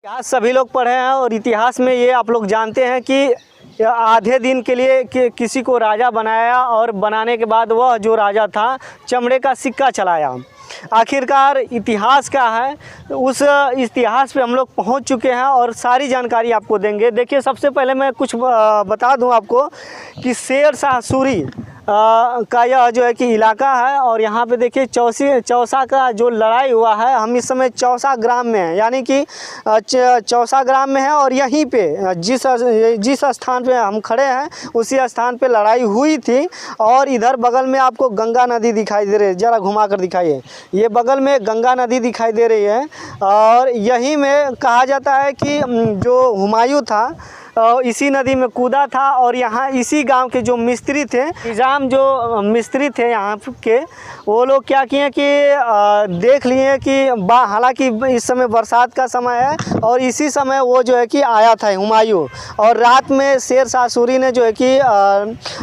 इतिहास सभी लोग पढ़े हैं और इतिहास में ये आप लोग जानते हैं कि आधे दिन के लिए किसी को राजा बनाया और बनाने के बाद वह जो राजा था चमड़े का सिक्का चलाया। आखिरकार इतिहास क्या है, उस इतिहास पे हम लोग पहुंच चुके हैं और सारी जानकारी आपको देंगे। देखिए, सबसे पहले मैं कुछ बता दूं आपको कि शेर शाह सूरी का यह जो है कि इलाका है और यहाँ पे देखिए चौसा का जो लड़ाई हुआ है, हम इस समय चौसा ग्राम में हैं, यानी कि चौसा ग्राम में है और यहीं पे जिस स्थान पे हम खड़े हैं उसी स्थान पे लड़ाई हुई थी। और इधर बगल में आपको गंगा नदी दिखाई दे रही है, ज़रा घुमा कर दिखाइए। ये बगल में गंगा नदी दिखाई दे रही है और यहीं में कहा जाता है कि जो हुमायूं था इसी नदी में कूदा था। और यहाँ इसी गांव के जो मिस्त्री थे, निज़ाम जो मिस्त्री थे यहाँ के, वो लोग क्या किए कि देख लिए कि हालांकि इस समय बरसात का समय है और इसी समय वो जो है कि आया था हुमायूं, और रात में शेर शाह सूरी ने जो है कि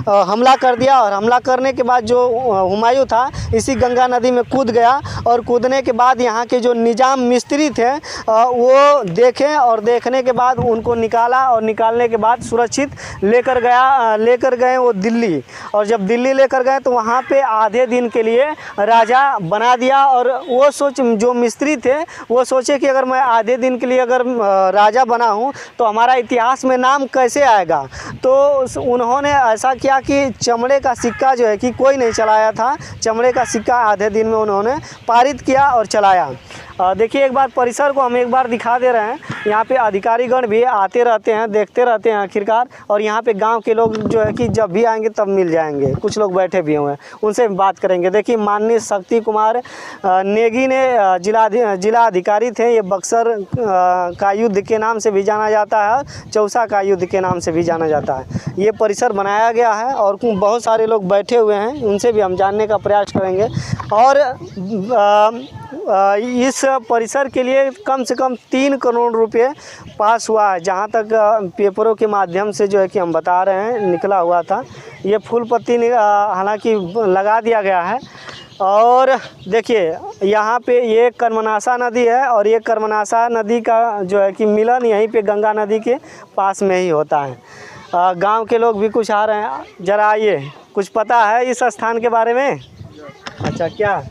हमला कर दिया। और हमला करने के बाद जो हुमायूं था इसी गंगा नदी में कूद गया और कूदने के बाद यहाँ के जो निज़ाम मिस्त्री थे वो देखें और देखने के बाद उनको निकाला और निकालने के बाद सुरक्षित लेकर गए वो दिल्ली। और जब दिल्ली लेकर गए तो वहाँ पे आधे दिन के लिए राजा बना दिया। और वो जो मिस्त्री थे वो सोचे कि अगर मैं आधे दिन के लिए अगर राजा बना हूँ तो हमारा इतिहास में नाम कैसे आएगा। तो उन्होंने ऐसा किया कि चमड़े का सिक्का जो है कि कोई नहीं चलाया था, चमड़े का सिक्का आधे दिन में उन्होंने पारित किया और चलाया। देखिए, एक बार परिसर को हम एक बार दिखा दे रहे हैं। यहाँ पे अधिकारीगण भी आते रहते हैं, देखते रहते हैं आखिरकार। और यहाँ पे गांव के लोग जो है कि जब भी आएंगे तब मिल जाएंगे, कुछ लोग बैठे भी हुए हैं, उनसे बात करेंगे। देखिए, माननीय शक्ति कुमार नेगी ने जिला अधिकारी थे। ये बक्सर का युद्ध के नाम से भी जाना जाता है, चौसा का युद्ध के नाम से भी जाना जाता है। ये परिसर बनाया गया है और बहुत सारे लोग बैठे हुए हैं, उनसे भी हम जानने का प्रयास करेंगे। और इस परिसर के लिए कम से कम 3 करोड़ रुपए पास हुआ है, जहां तक पेपरों के माध्यम से जो है कि हम बता रहे हैं निकला हुआ था। ये फूल पत्ती हालांकि लगा दिया गया है। और देखिए, यहाँ पे ये कर्मनासा नदी है और ये कर्मनासा नदी का जो है कि मिलन यहीं पे गंगा नदी के पास में ही होता है। गांव के लोग भी कुछ आ रहे हैं, ज़रा आइए, कुछ पता है इस स्थान के बारे में? अच्छा, क्या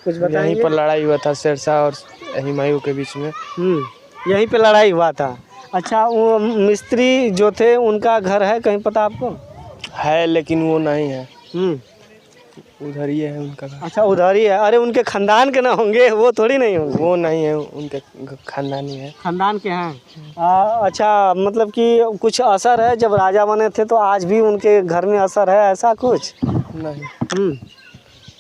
कुछ बताइए? यहीं पर लड़ाई हुआ था शेरशाह और हुमायूं के बीच में। यहीं पे लड़ाई हुआ था। अच्छा, वो मिस्त्री जो थे उनका घर है कहीं पता आपको? है, लेकिन वो नहीं है, उधर ही है उनका घर। अच्छा, उधर ही है। अरे, उनके खानदान के ना होंगे, वो थोड़ी नहीं होंगे। वो नहीं है, उनके खानदानी है, खानदान के हैं। अच्छा, मतलब कि कुछ असर है, जब राजा बने थे तो आज भी उनके घर में असर है, ऐसा कुछ नहीं?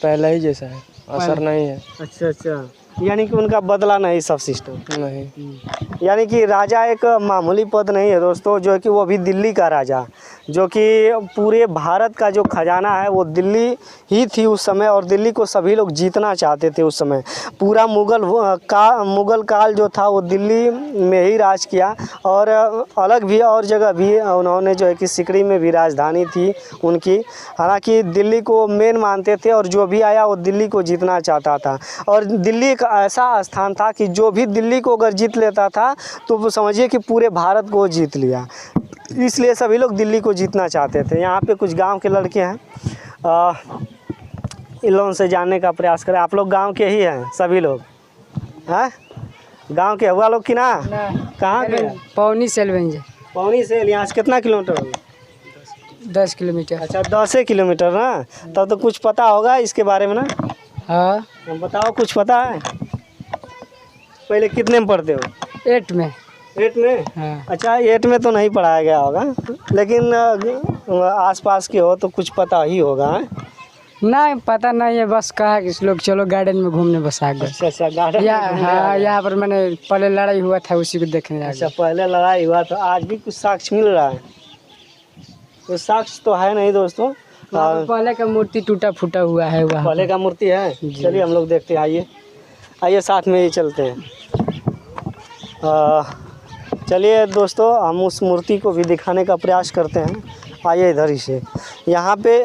पहले ही जैसा है, असर नहीं है। अच्छा, यानी कि उनका बदला नहीं सब सिस्टम नहीं। यानी कि राजा एक मामूली पद नहीं है दोस्तों, जो है कि वो भी दिल्ली का राजा, जो कि पूरे भारत का जो खजाना है वो दिल्ली ही थी उस समय। और दिल्ली को सभी लोग जीतना चाहते थे उस समय। पूरा मुग़ल काल जो था वो दिल्ली में ही राज किया। और अलग भी और जगह भी उन्होंने जो है कि सिकड़ी में भी राजधानी थी उनकी। हालांकि दिल्ली को मेन मानते थे और जो भी आया वो दिल्ली को जीतना चाहता था। और दिल्ली एक ऐसा स्थान था कि जो भी दिल्ली को अगर जीत लेता था तो वो समझिए कि पूरे भारत को जीत लिया। इसलिए सभी लोग दिल्ली को जीतना चाहते थे। यहाँ पे कुछ गांव के लड़के हैं, इन लोगों से जानने का प्रयास करें। आप लोग गांव के ही हैं सभी लोग? हैं, गांव के हुआ लोग कि ना? कहाँ के? पौनी सेलगंज। पौनी से यहाँ से कितना किलोमीटर होगा? 10 किलोमीटर। अच्छा, 10 किलोमीटर ना, तब तो कुछ पता होगा इसके बारे में ना? हाँ, बताओ, कुछ पता है? पहले कितने में पढ़ते हो? 8 में। 8 में? हाँ। अच्छा, 8 में तो नहीं पढ़ाया गया होगा, लेकिन आसपास के हो तो कुछ पता ही होगा। नहीं, पता नहीं है, बस कहा कि लोग चलो गार्डन में घूमने, बस आ गए। अच्छा, गार्डन। हाँ, यहाँ पर मैंने पहले लड़ाई हुआ था उसी को देखने। अच्छा, पहले लड़ाई हुआ तो आज भी कुछ साक्ष्य मिल रहा है? तो साक्ष्य तो है नहीं दोस्तों, पहले का मूर्ति टूटा फूटा हुआ है वहाँ। पहले का मूर्ति है। चलिए हम लोग देखते हैं, आइए साथ में ही चलते हैं। चलिए दोस्तों, हम उस मूर्ति को भी दिखाने का प्रयास करते हैं। आइए इधर ही से। यहाँ पे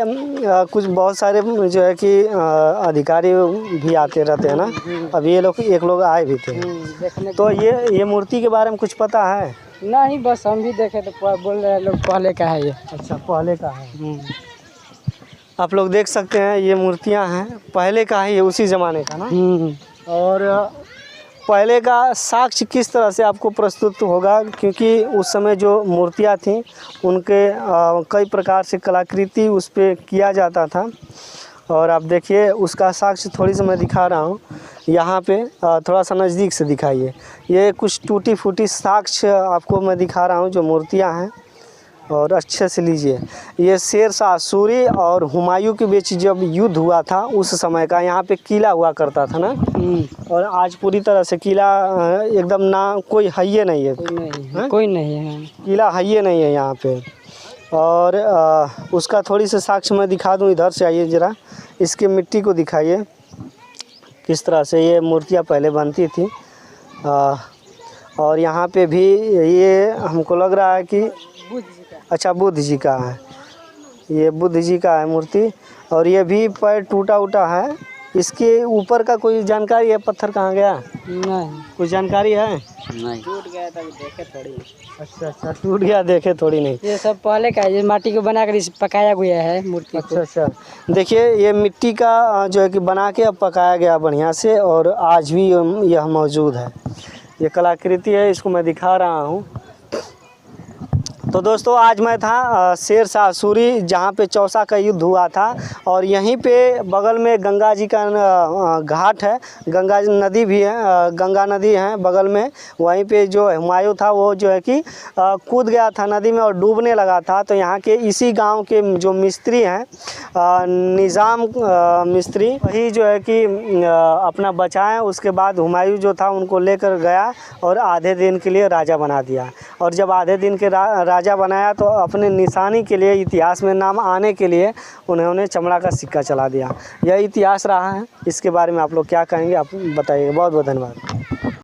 कुछ बहुत सारे जो है कि अधिकारी भी आते रहते हैं ना। अब ये लोग एक लोग आए भी थे। देखने तो ये मूर्ति के बारे में कुछ पता है? नहीं, बस हम भी देखे तो बोल रहे हैं लोग पहले का है ये। अच्छा, पहले का है। आप लोग देख सकते हैं ये मूर्तियाँ हैं, पहले का है ये, उसी ज़माने का ना। और पहले का साक्ष्य किस तरह से आपको प्रस्तुत होगा, क्योंकि उस समय जो मूर्तियाँ थीं उनके कई प्रकार से कलाकृति उस पे किया जाता था। और आप देखिए उसका साक्ष्य थोड़ी सी मैं दिखा रहा हूँ यहाँ पे, थोड़ा सा नज़दीक से दिखाइए। ये कुछ टूटी फूटी साक्ष्य आपको मैं दिखा रहा हूँ जो मूर्तियाँ हैं, और अच्छे से लीजिए। ये शेरशाह सूरी और हुमायूं के बीच जब युद्ध हुआ था उस समय का यहाँ पे किला हुआ करता था ना। और आज पूरी तरह से किला एकदम ना, कोई है नहीं है, कोई नहीं है, किला है नहीं है यहाँ पे। और उसका थोड़ी सी साक्ष्य मैं दिखा दूँ। इधर से आइए ज़रा, इसकी मिट्टी को दिखाइए किस तरह से ये मूर्तियाँ पहले बनती थी। और यहाँ पे भी ये हमको लग रहा है कि अच्छा बुद्ध जी का है, ये बुद्ध जी का है मूर्ति। और ये भी पैर टूटा उटा है। इसके ऊपर का कोई जानकारी है? पत्थर कहाँ गया? नहीं, कुछ जानकारी है? नहीं, टूट गया था, देखे थोड़ी। अच्छा, टूट गया, देखे थोड़ी नहीं। ये सब पहले का है, ये माटी को बनाकर इसे पकाया गया है मूर्ति को। अच्छा, देखिए ये मिट्टी का जो है कि बना के अब पकाया गया बढ़िया से, और आज भी यह मौजूद है। ये कलाकृति है, इसको मैं दिखा रहा हूँ। तो दोस्तों आज मैं था शेरशाह सूरी, जहाँ पे चौसा का युद्ध हुआ था, और यहीं पे बगल में गंगा जी का घाट है, गंगा नदी भी है, गंगा नदी है बगल में। वहीं पे जो हुमायूं था वो जो है कि कूद गया था नदी में और डूबने लगा था। तो यहाँ के इसी गांव के जो मिस्त्री हैं, निज़ाम मिस्त्री, वही जो है कि अपना बचाएं। उसके बाद हुमायूं जो था उनको लेकर गया और आधे दिन के लिए राजा बना दिया। और जब आधे दिन के राजा बनाया तो अपने निशानी के लिए, इतिहास में नाम आने के लिए उन्होंने चमड़ा का सिक्का चला दिया। यह इतिहास रहा है। इसके बारे में आप लोग क्या कहेंगे, आप बताइए। बहुत बहुत धन्यवाद।